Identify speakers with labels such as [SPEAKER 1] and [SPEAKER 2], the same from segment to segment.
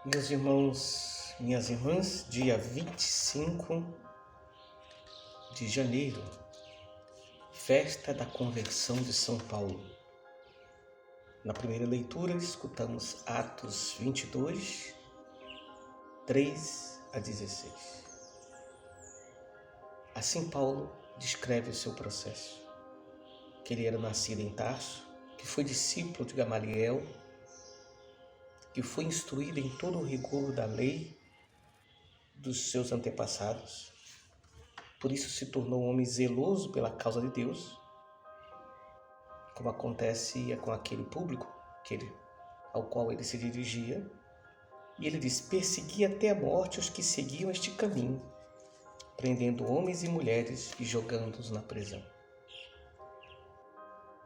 [SPEAKER 1] Meus irmãos, minhas irmãs, dia 25 de janeiro, festa da conversão de São Paulo. Na primeira leitura, escutamos Atos 22, 3 a 16. Assim Paulo descreve o seu processo, que ele era nascido em Tarso, que foi discípulo de Gamaliel, que foi instruído em todo o rigor da lei dos seus antepassados. Por isso se tornou um homem zeloso pela causa de Deus, como acontecia com aquele público ao qual ele se dirigia. E ele diz: perseguia até a morte os que seguiam este caminho, prendendo homens e mulheres e jogando-os na prisão.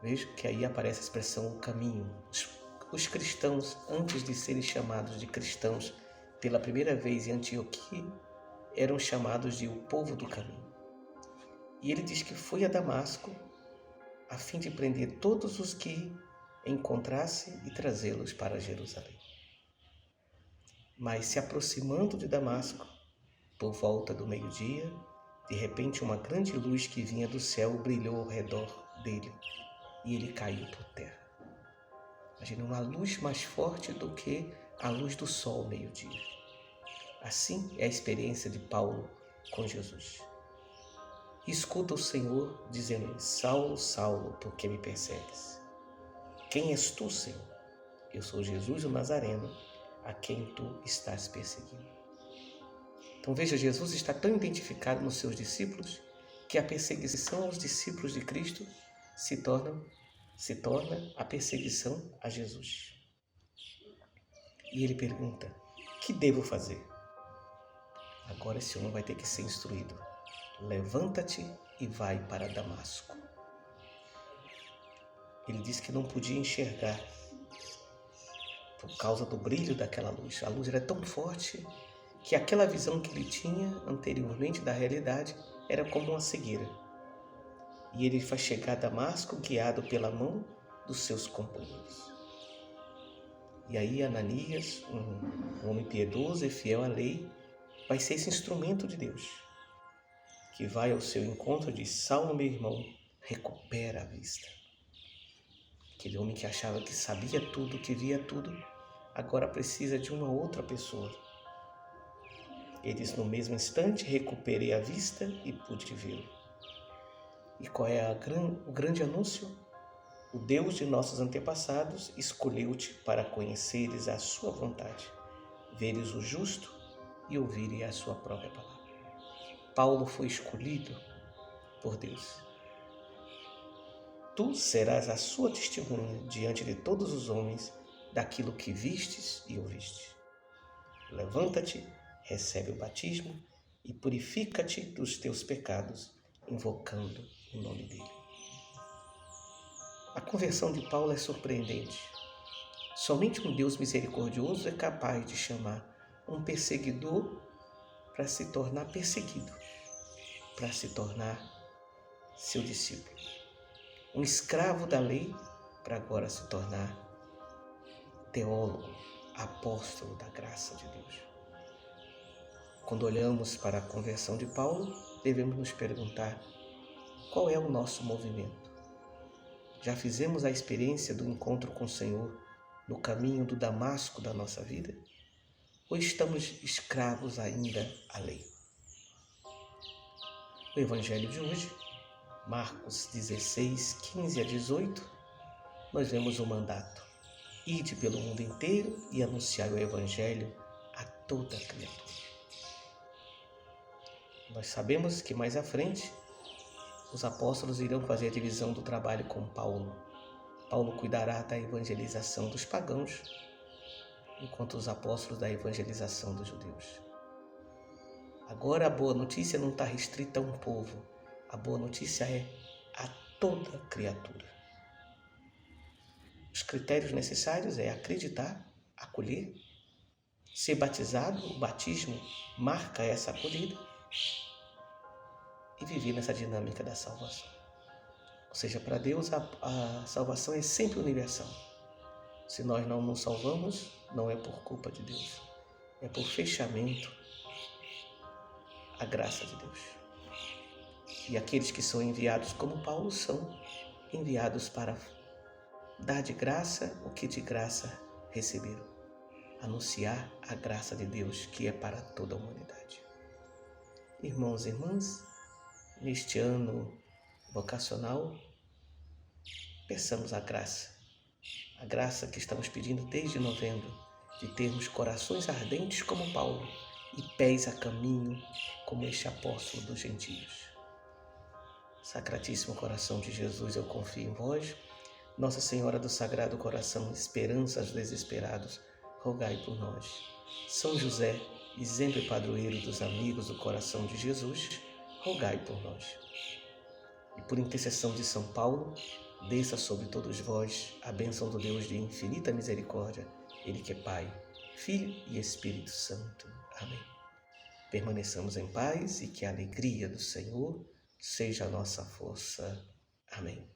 [SPEAKER 1] Veja que aí aparece a expressão o caminho. Os cristãos, antes de serem chamados de cristãos pela primeira vez em Antioquia, eram chamados de o povo do caminho. E ele diz que foi a Damasco a fim de prender todos os que encontrasse e trazê-los para Jerusalém. Mas se aproximando de Damasco, por volta do meio-dia, de repente uma grande luz que vinha do céu brilhou ao redor dele e ele caiu por terra. Imagina, uma luz mais forte do que a luz do sol ao meio-dia. Assim é a experiência de Paulo com Jesus. E escuta o Senhor dizendo: Saulo, Saulo, por que me persegues? Quem és tu, Senhor? Eu sou Jesus o Nazareno, a quem tu estás perseguindo. Então veja, Jesus está tão identificado nos seus discípulos que a perseguição aos discípulos de Cristo se torna a perseguição a Jesus. E ele pergunta: que devo fazer? Agora esse homem vai ter que ser instruído. Levanta-te e vai para Damasco. Ele disse que não podia enxergar por causa do brilho daquela luz. A luz era tão forte que aquela visão que ele tinha anteriormente da realidade era como uma cegueira. E ele vai chegar a Damasco guiado pela mão dos seus companheiros. E aí Ananias, um homem piedoso e fiel à lei, vai ser esse instrumento de Deus, que vai ao seu encontro e diz: Saulo, meu irmão, recupera a vista. Aquele homem que achava que sabia tudo, que via tudo, agora precisa de uma outra pessoa. Ele diz: no mesmo instante recuperei a vista e pude vê-lo. E qual é o grande anúncio? O Deus de nossos antepassados escolheu-te para conheceres a sua vontade, veres o justo e ouvires a sua própria palavra. Paulo foi escolhido por Deus. Tu serás a sua testemunha diante de todos os homens daquilo que vistes e ouvistes. Levanta-te, recebe o batismo e purifica-te dos teus pecados, invocando o nome dele. A conversão de Paulo é surpreendente. Somente um Deus misericordioso é capaz de chamar um perseguidor para se tornar perseguido, para se tornar seu discípulo. Um escravo da lei para agora se tornar teólogo, apóstolo da graça de Deus. Quando olhamos para a conversão de Paulo, devemos nos perguntar: qual é o nosso movimento? Já fizemos a experiência do encontro com o Senhor no caminho do Damasco da nossa vida? Ou estamos escravos ainda à lei? No Evangelho de hoje, Marcos 16, 15 a 18, nós vemos o mandato: ide pelo mundo inteiro e anunciai o Evangelho a toda criatura. Nós sabemos que mais à frente os apóstolos irão fazer a divisão do trabalho com Paulo. Paulo cuidará da evangelização dos pagãos, enquanto os apóstolos da evangelização dos judeus. Agora a boa notícia não está restrita a um povo. A boa notícia é a toda criatura. Os critérios necessários é acreditar, acolher, ser batizado. O batismo marca essa acolhida e viver nessa dinâmica da salvação. Ou seja, para Deus a salvação é sempre universal. Se nós não nos salvamos, não é por culpa de Deus, é por fechamento a graça de Deus. E aqueles que são enviados como Paulo são enviados para dar de graça o que de graça receberam. Anunciar a graça de Deus que é para toda a humanidade. Irmãos e irmãs, neste ano vocacional, peçamos a graça que estamos pedindo desde novembro, de termos corações ardentes como Paulo e pés a caminho como este apóstolo dos gentios. Sacratíssimo coração de Jesus, eu confio em vós. Nossa Senhora do Sagrado Coração, esperança aos desesperados, rogai por nós. São José, exemplo e padroeiro dos amigos do coração de Jesus, rogai por nós. E por intercessão de São Paulo, desça sobre todos vós a bênção do Deus de infinita misericórdia, Ele que é Pai, Filho e Espírito Santo. Amém. Permaneçamos em paz e que a alegria do Senhor seja a nossa força. Amém.